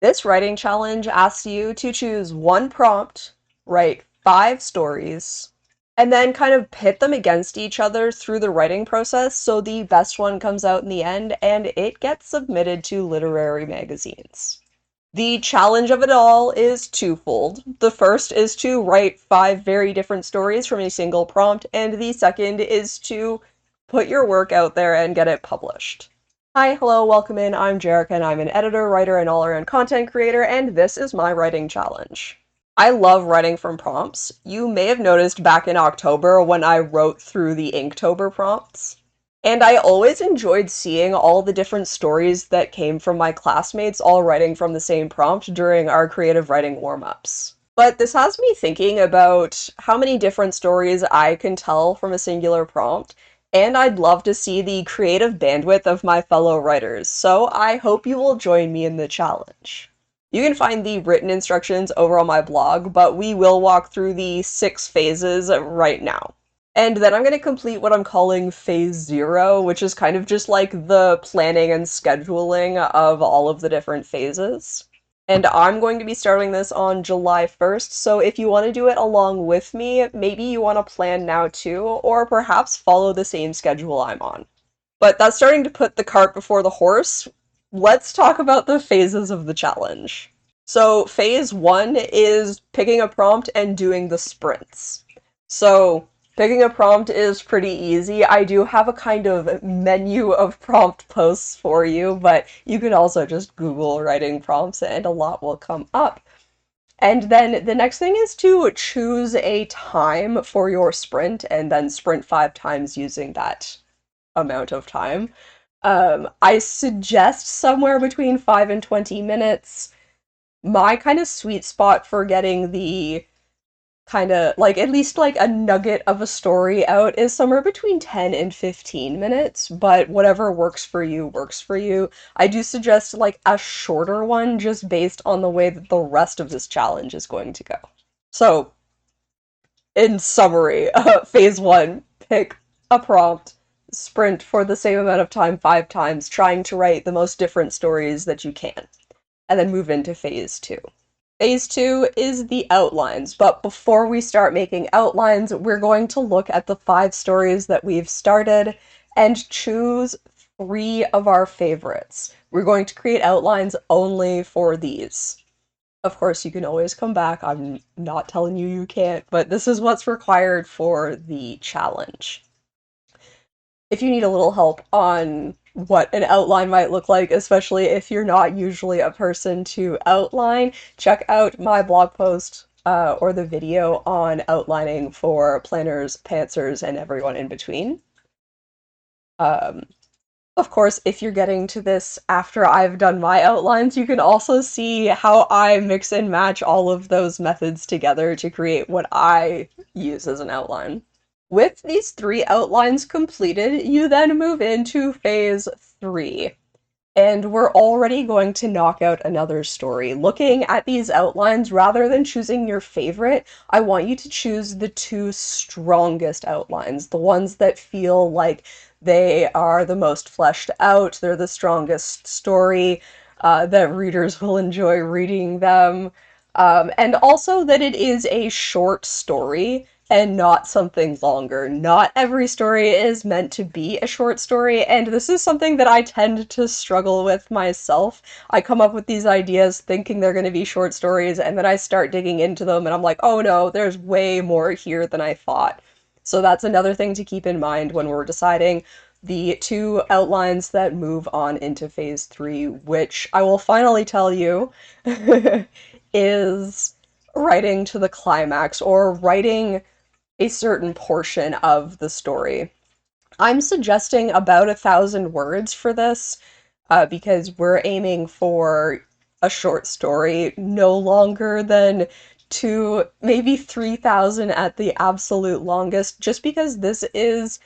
This writing challenge asks you to choose one prompt, write 5 stories, and then kind of pit them against each other through the writing process so the best one comes out in the end and it gets submitted to literary magazines. The challenge of it all is twofold. The first is to write 5 very different stories from a single prompt, and the second is to put your work out there and get it published. Hi, hello, welcome in. I'm Jerica, and I'm an editor, writer, and all-around content creator, and this is my writing challenge. I love writing from prompts. You may have noticed back in October when I wrote through the Inktober prompts. And I always enjoyed seeing all the different stories that came from my classmates all writing from the same prompt during our creative writing warm-ups. But this has me thinking about how many different stories I can tell from a singular prompt, and I'd love to see the creative bandwidth of my fellow writers, so I hope you will join me in the challenge. You can find the written instructions over on my blog, but we will walk through the 6 phases right now. And then I'm going to complete what I'm calling phase 0, which is kind of just like the planning and scheduling of all of the different phases. And I'm going to be starting this on July 1st, so if you want to do it along with me, maybe you want to plan now too, or perhaps follow the same schedule I'm on. But that's starting to put the cart before the horse. Let's talk about the phases of the challenge. So phase 1 is picking a prompt and doing the sprints. So picking a prompt is pretty easy. I do have a kind of menu of prompt posts for you, but you can also just Google writing prompts and a lot will come up. And then the next thing is to choose a time for your sprint and then sprint 5 times using that amount of time. I suggest somewhere between 5 and 20 minutes. My kind of sweet spot for getting the kind of like at least like a nugget of a story out is somewhere between 10 and 15 minutes, but whatever works for you works for you. I do suggest like a shorter one just based on the way that the rest of this challenge is going to go. So, in summary, phase 1, pick a prompt, sprint for the same amount of time 5 times, trying to write the most different stories that you can, and then move into phase 2. Phase 2 is the outlines, but before we start making outlines, we're going to look at the 5 stories that we've started and choose 3 of our favorites. We're going to create outlines only for these. Of course, you can always come back. I'm not telling you you can't, but this is what's required for the challenge. If you need a little help on what an outline might look like, especially if you're not usually a person to outline, check out my blog post or the video on outlining for planners, pantsers, and everyone in between. Um, of course, if you're getting to this after I've done my outlines, you can also see how I mix and match all of those methods together to create what I use as an outline. With these 3 outlines completed, you then move into phase 3. And we're already going to knock out another story. Looking at these outlines, rather than choosing your favorite, I want you to choose the 2 strongest outlines, the ones that feel like they are the most fleshed out, they're the strongest story, that readers will enjoy reading them, and also that it is a short story and not something longer. Not every story is meant to be a short story, and this is something that I tend to struggle with myself. I come up with these ideas thinking they're going to be short stories, and then I start digging into them, and I'm like, oh no, there's way more here than I thought. So that's another thing to keep in mind when we're deciding the 2 outlines that move on into phase 3, which I will finally tell you is writing to the climax or writing a certain portion of the story. I'm suggesting about 1,000 words for this because we're aiming for a short story no longer than 2, maybe 3,000 at the absolute longest, just because this is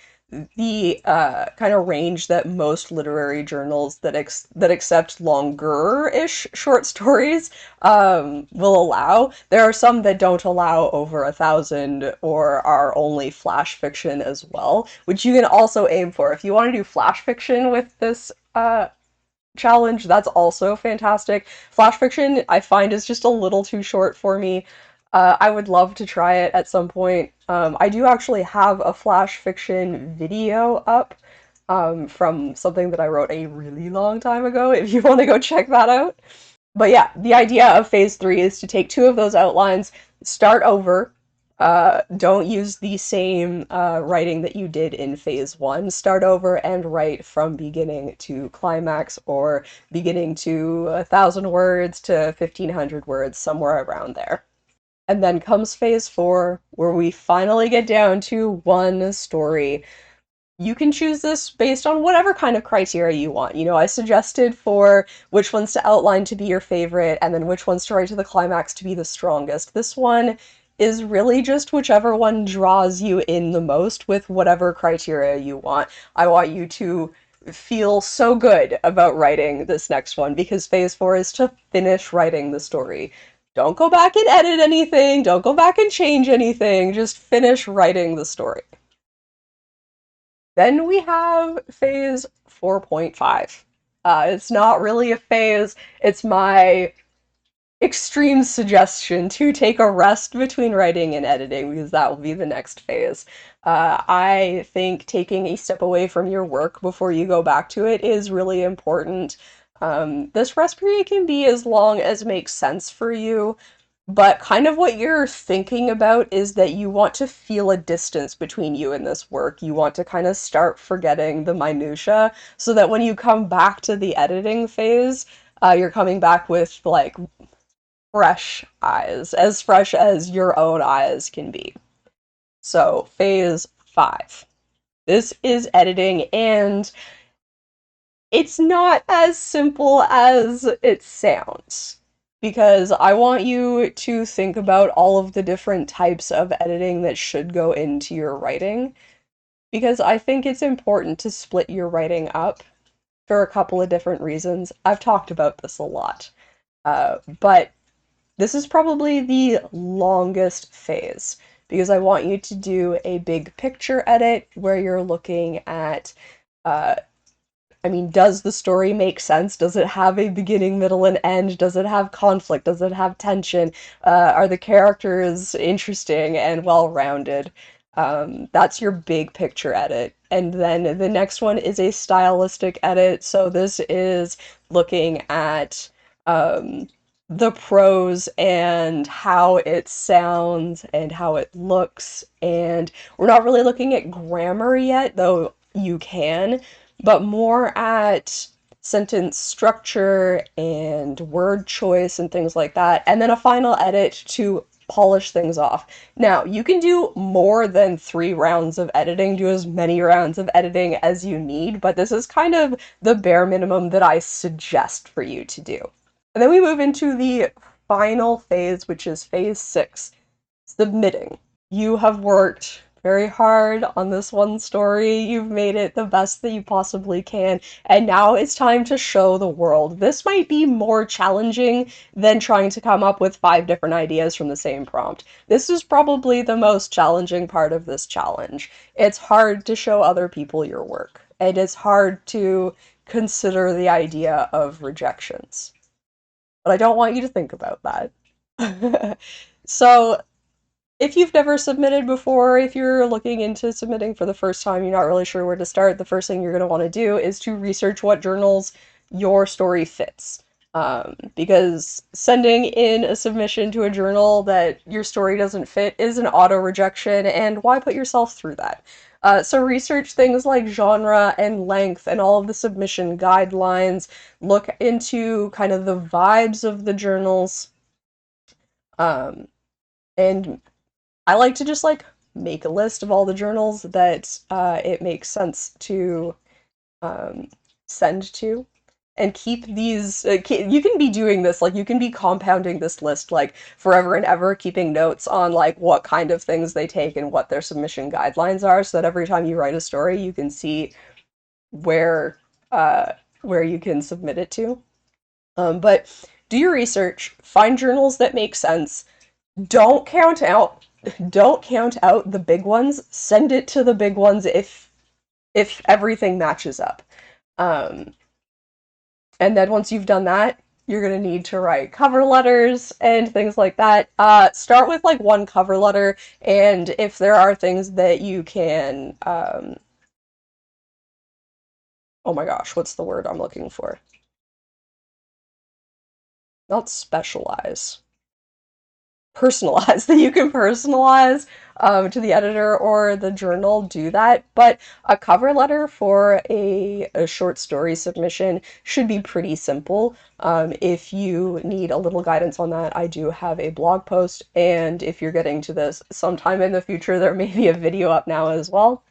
the kind of range that most literary journals that accept longer-ish short stories will allow. There are some that don't allow over 1,000 or are only flash fiction as well, which you can also aim for. If you want to do flash fiction with this challenge, that's also fantastic. Flash fiction, I find, is just a little too short for me. I would love to try it at some point. I do actually have a flash fiction video up from something that I wrote a really long time ago, if you want to go check that out. But yeah, the idea of phase three is to take two of those outlines, start over. Don't use the same writing that you did in phase one. Start over and write from beginning to climax, or beginning to 1,000 words to 1,500 words, somewhere around there. And then comes phase four, where we finally get down to one story. You can choose this based on whatever kind of criteria you want. You know, I suggested for which ones to outline to be your favorite, and then which ones to write to the climax to be the strongest. This one is really just whichever one draws you in the most with whatever criteria you want. I want you to feel so good about writing this next one, because phase four is to finish writing the story. Don't go back and edit anything, don't go back and change anything, just finish writing the story. Then we have phase 4.5. It's not really a phase, it's my extreme suggestion to take a rest between writing and editing, because that will be the next phase. I think taking a step away from your work before you go back to it is really important. This rest period can be as long as makes sense for you, but kind of what you're thinking about is that you want to feel a distance between you and this work. You want to kind of start forgetting the minutia so that when you come back to the editing phase, you're coming back with like fresh eyes, as fresh as your own eyes can be. So, phase five. This is editing, and it's not as simple as it sounds, because I want you to think about all of the different types of editing that should go into your writing, because I think it's important to split your writing up for a couple of different reasons. I've talked about this a lot, but this is probably the longest phase, because I want you to do a big picture edit where you're looking at uh, I mean, does the story make sense? Does it have a beginning, middle, and end? Does it have conflict? Does it have tension? Are the characters interesting and well-rounded? That's your big picture edit. And then the next one is a stylistic edit. So this is looking at um, the prose and how it sounds and how it looks. And we're not really looking at grammar yet, though you can, but more at sentence structure and word choice and things like that, and then a final edit to polish things off. Now, you can do more than 3 rounds of editing, do as many rounds of editing as you need, but this is kind of the bare minimum that I suggest for you to do. And then we move into the final phase, which is phase 6, submitting. You have worked very hard on this one story. You've made it the best that you possibly can, and now it's time to show the world. This might be more challenging than trying to come up with 5 different ideas from the same prompt. This is probably the most challenging part of this challenge. It's hard to show other people your work, and it's hard to consider the idea of rejections. But I don't want you to think about that. So, if you've never submitted before, if you're looking into submitting for the first time, you're not really sure where to start, the first thing you're going to want to do is to research what journals your story fits. Because sending in a submission to a journal that your story doesn't fit is an auto rejection, and why put yourself through that? So research things like genre and length and all of the submission guidelines. Look into kind of the vibes of the journals. Um, and I like to just like make a list of all the journals that it makes sense to um, send to, and keep these. You can be doing this, like you can be compounding this list like forever and ever, keeping notes on like what kind of things they take and what their submission guidelines are, so that every time you write a story, you can see where uh, where you can submit it to. But do your research, find journals that make sense. Don't count out don't count out the big ones. Send it to the big ones if everything matches up. Um, And then once you've done that, you're going to need to write cover letters and things like that. Start with like one cover letter, and if there are things that you can, oh my gosh, what's the word I'm looking for? Not specialize. Personalize that you can personalize to the editor or the journal, do that. But a cover letter for a short story submission should be pretty simple. If you need a little guidance on that, I do have a blog post, and if you're getting to this sometime in the future, there may be a video up now as well,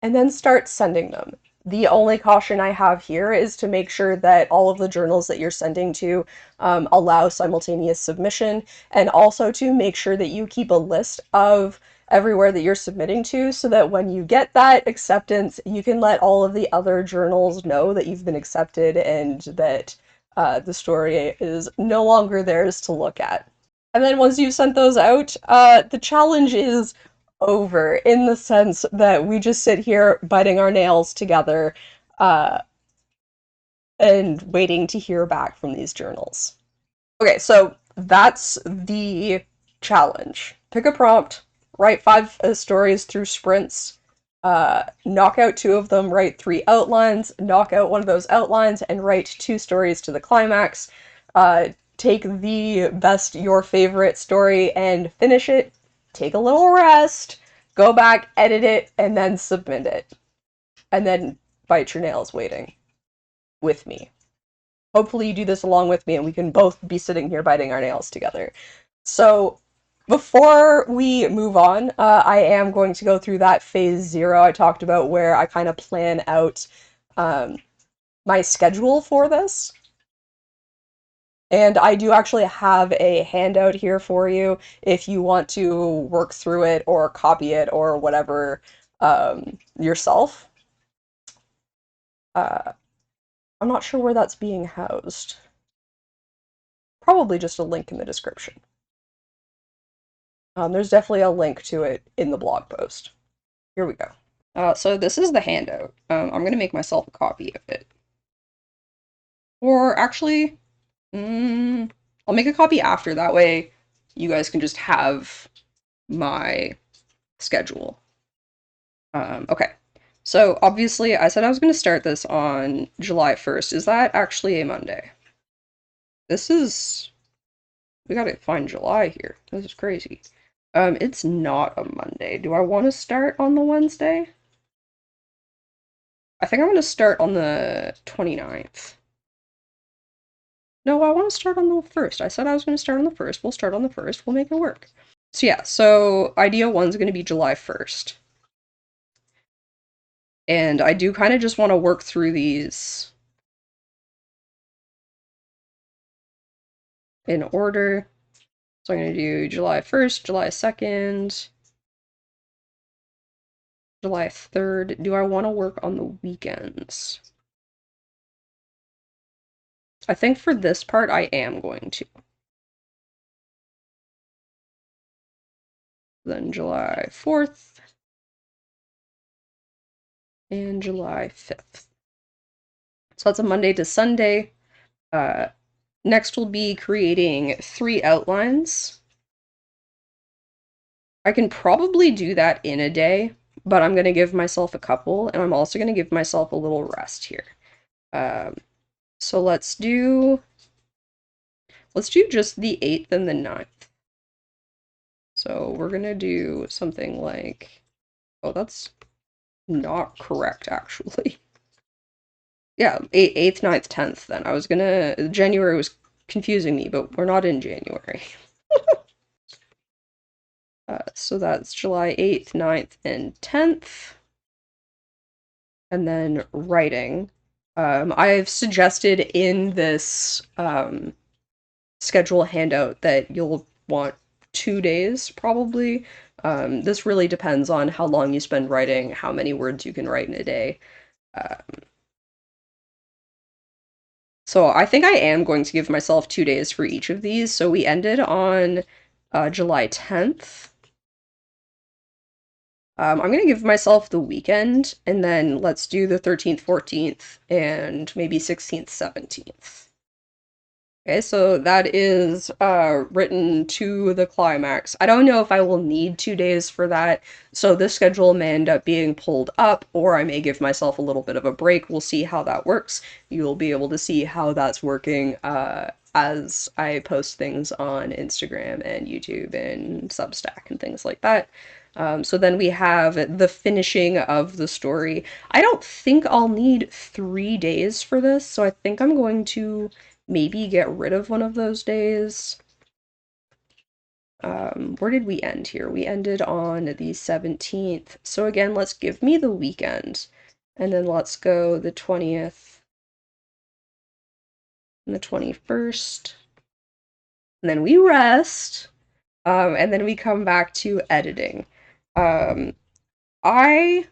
and then start sending them. The only caution I have here is to make sure that all of the journals that you're sending to allow simultaneous submission, and also to make sure that you keep a list of everywhere that you're submitting to so that when you get that acceptance, you can let all of the other journals know that you've been accepted and that the story is no longer theirs to look at. And then once you've sent those out, the challenge is over in the sense that we just sit here biting our nails together uh, and waiting to hear back from these journals. Okay, so that's the challenge. Pick a prompt, write 5 stories through sprints, knock out 2 of them, write 3 outlines, knock out one of those outlines, and write 2 stories to the climax. Take the best, your favorite story and finish it. Take a little rest, go back, edit it, and then submit it. And then bite your nails waiting with me. Hopefully you do this along with me and we can both be sitting here biting our nails together. So before we move on, I am going to go through that phase 0 I talked about where I kind of plan out my schedule for this. And I do actually have a handout here for you if you want to work through it or copy it or whatever yourself. I'm not sure where that's being housed. Probably just a link in the description. There's definitely a link to it in the blog post. Here we go. So this is the handout. I'm going to make myself a copy of it. Or actually, I'll make a copy after. That way you guys can just have my schedule. Okay. So obviously I said I was going to start this on July 1st. Is that actually a Monday? This is... We gotta find July here. This is crazy. It's not a Monday. Do I want to start on the Wednesday? I think I'm going to start on the 29th. No, I want to start on the 1st. I said I was going to start on the 1st. We'll start on the 1st. We'll make it work. So yeah, so idea 1's going to be July 1st. And I do kind of just want to work through these in order. So I'm going to do July 1st, July 2nd, July 3rd. Do I want to work on the weekends? I think for this part I am going to. Then July 4th and July 5th. So that's a Monday to Sunday. Next we'll be creating 3 outlines. I can probably do that in a day, but I'm going to give myself a couple, and I'm also going to give myself a little rest here. So let's do just the 8th and the 9th. So we're going to do something like, oh, that's not correct, actually. Yeah, 8th, 9th, 10th, then. I was gonna... January was confusing me, but we're not in January. So that's July 8th, 9th, and 10th. And then writing. I've suggested in this schedule handout that you'll want 2 days, probably. This really depends on how long you spend writing, how many words you can write in a day. So I think I am going to give myself 2 days for each of these. So we ended on July 10th. I'm gonna give myself the weekend, and then let's do the 13th, 14th, and maybe 16th, 17th. Okay, so that is written to the climax. I don't know if I will need 2 days for that, so this schedule may end up being pulled up, or I may give myself a little bit of a break. We'll see how that works. You'll be able to see how that's working as I post things on Instagram and YouTube and Substack and things like that. So then we have the finishing of the story. I don't think I'll need 3 days for this, so I think I'm going to maybe get rid of one of those days. Where did we end here? We ended on the 17th. So again, let's give me the weekend. And then let's go the 20th and the 21st. And then we rest. And then we come back to editing. I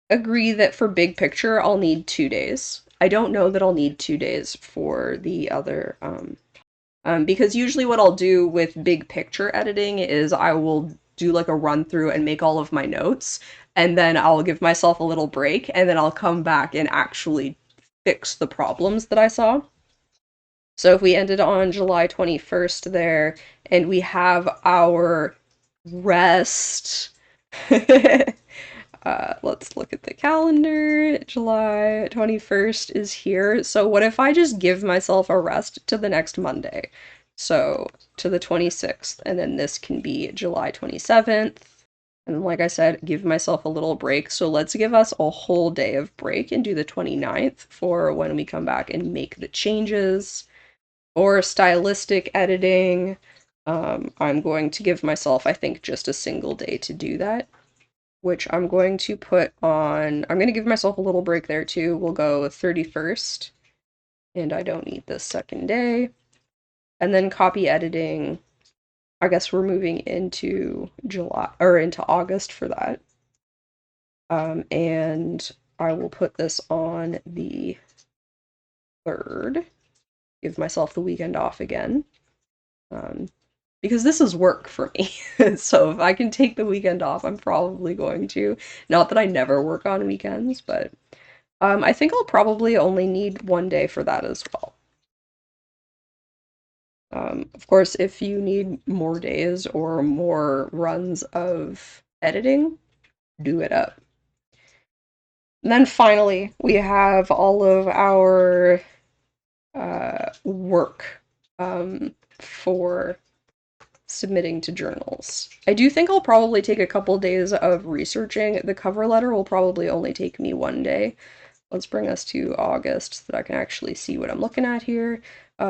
agree that for big picture, I'll need 2 days. I don't know that I'll need 2 days for the other because usually what I'll do with big picture editing is I will do like a run through and make all of my notes, and then I'll give myself a little break, and then I'll come back and actually fix the problems that I saw. So if we ended on July 21st there, and we have our rest. Let's look at the calendar. July 21st is here. So what if I just give myself a rest to the next Monday? So to the 26th, and then this can be July 27th. And like I said, give myself a little break. So let's give us a whole day of break and do the 29th for when we come back and make the changes. Or stylistic editing. I'm going to give myself, I think, just a single day to do that, which I'm going to put on, I'm going to give myself a little break there too. We'll go 31st, and I don't need this second day. And then copy editing, I guess we're moving into July, or into August for that. And I will put this on the 3rd, give myself the weekend off again. Because this is work for me. So if I can take the weekend off, I'm probably going to. Not that I never work on weekends, but I think I'll probably only need 1 day for that as well. Of course, if you need more days or more runs of editing, do it up. And then finally, we have all of our work for submitting to journals. I do think I'll probably take a couple days of researching. The cover letter will probably only take me 1 day. Let's bring us to August so that I can actually see what I'm looking at here.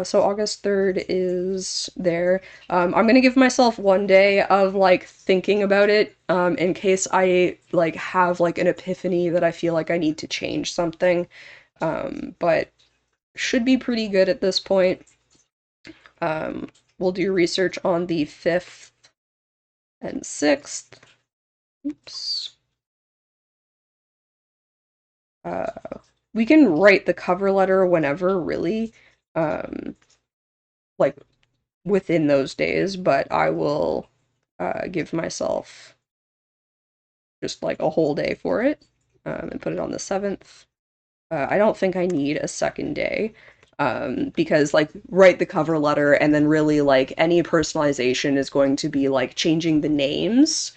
So August 3rd is there. I'm gonna give myself 1 day of like thinking about it in case I like have like an epiphany that I feel like I need to change something. But should be pretty good at this point. We'll do research on the 5th and 6th. Oops. We can write the cover letter whenever, really, like within those days, but I will give myself just like a whole day for it and put it on the 7th. I don't think I need a second day. Because like write the cover letter and then really like any personalization is going to be like changing the names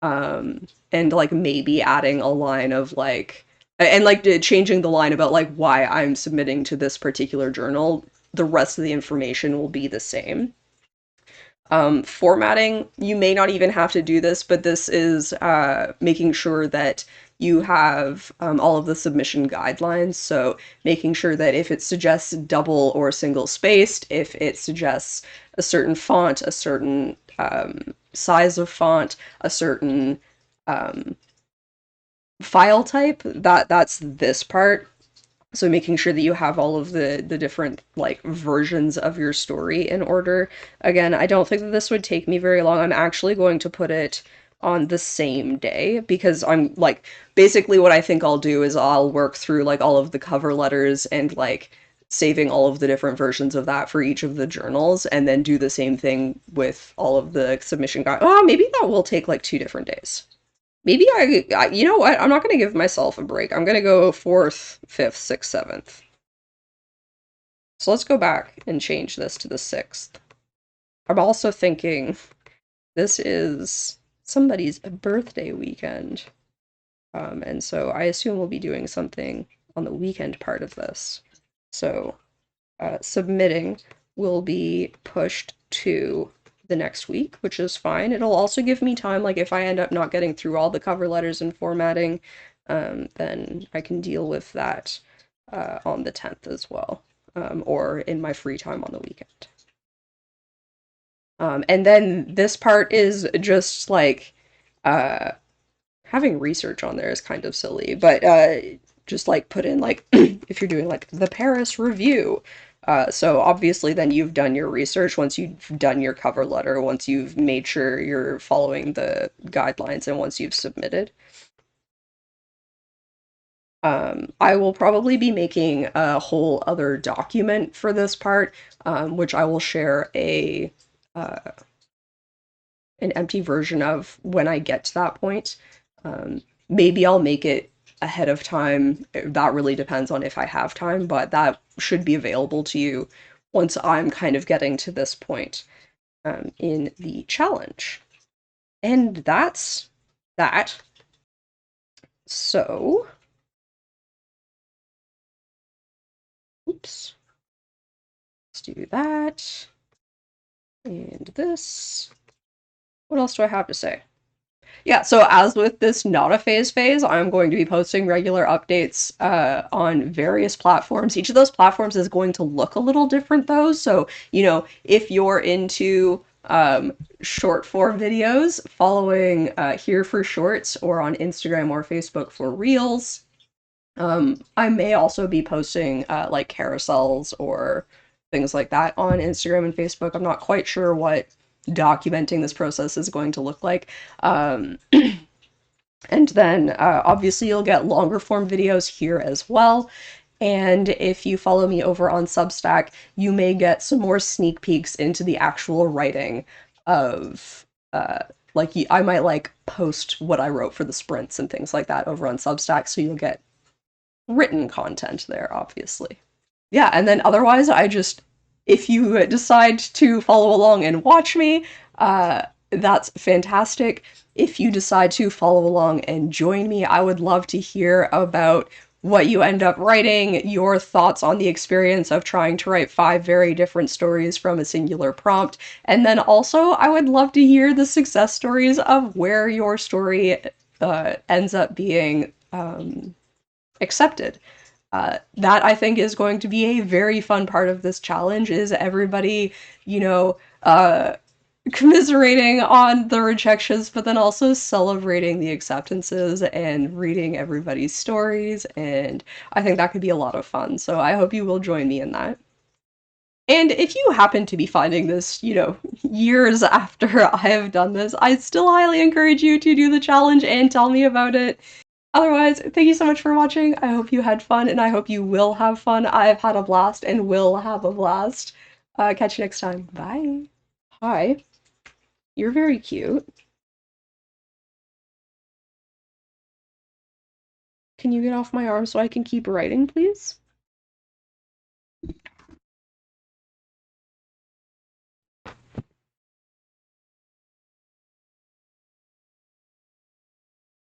and like maybe adding a line of like and like changing the line about like why I'm submitting to this particular journal. The rest of the information will be the same. Formatting, you may not even have to do this, but this is making sure that you have all of the submission guidelines. So making sure that if it suggests double or single spaced, if it suggests a certain font, a certain size of font, a certain file type, that's this part. So making sure that you have all of the different like versions of your story in order. Again, I don't think that this would take me very long. I'm actually going to put it on the same day because I'm like basically what I think I'll do is I'll work through like all of the cover letters and like saving all of the different versions of that for each of the journals, and then do the same thing with all of the submission guide. Oh, maybe that will take like 2 different days. Maybe you know what? I'm not going to give myself a break. I'm going to go 4th, 5th, 6th, 7th. So let's go back and change this to the 6th. I'm also thinking this is somebody's birthday weekend. And so I assume we'll be doing something on the weekend part of this. So submitting will be pushed to the next week, which is fine. It'll also give me time, like if I end up not getting through all the cover letters and formatting, then I can deal with that on the 10th as well, or in my free time on the weekend. And then this part is just like having research on there is kind of silly, but just like put in like if you're doing like the Paris review. So obviously then you've done your research once you've done your cover letter, once you've made sure you're following the guidelines, and once you've submitted. I will probably be making a whole other document for this part, which I will share an empty version of when I get to that point. Maybe I'll make it ahead of time. That really depends on if I have time, but that should be available to you once I'm kind of getting to this point in the challenge. And that's that. So, oops. Let's do that. And this. What else do I have to say? Yeah, so as with this not a phase, I'm going to be posting regular updates on various platforms. Each of those platforms is going to look a little different though. So, you know, if you're into short form videos, following here for shorts, or on Instagram or Facebook for reels. I may also be posting like carousels or things like that on Instagram and Facebook. I'm not quite sure what documenting this process is going to look like. And then obviously you'll get longer form videos here as well. And if you follow me over on Substack, you may get some more sneak peeks into the actual writing of like I might like post what I wrote for the sprints and things like that over on Substack, so you'll get written content there, obviously. Yeah, and then otherwise, if you decide to follow along and watch me, that's fantastic. If you decide to follow along and join me, I would love to hear about what you end up writing, your thoughts on the experience of trying to write 5 very different stories from a singular prompt, and then also I would love to hear the success stories of where your story ends up being accepted. That I think is going to be a very fun part of this challenge, is everybody, you know, commiserating on the rejections, but then also celebrating the acceptances and reading everybody's stories, and I think that could be a lot of fun, so I hope you will join me in that. And if you happen to be finding this, you know, years after I have done this, I still highly encourage you to do the challenge and tell me about it. Otherwise, thank you so much for watching. I hope you had fun, and I hope you will have fun. I've had a blast and will have a blast. Catch you next time. Bye. Hi. You're very cute. Can you get off my arm so I can keep writing, please?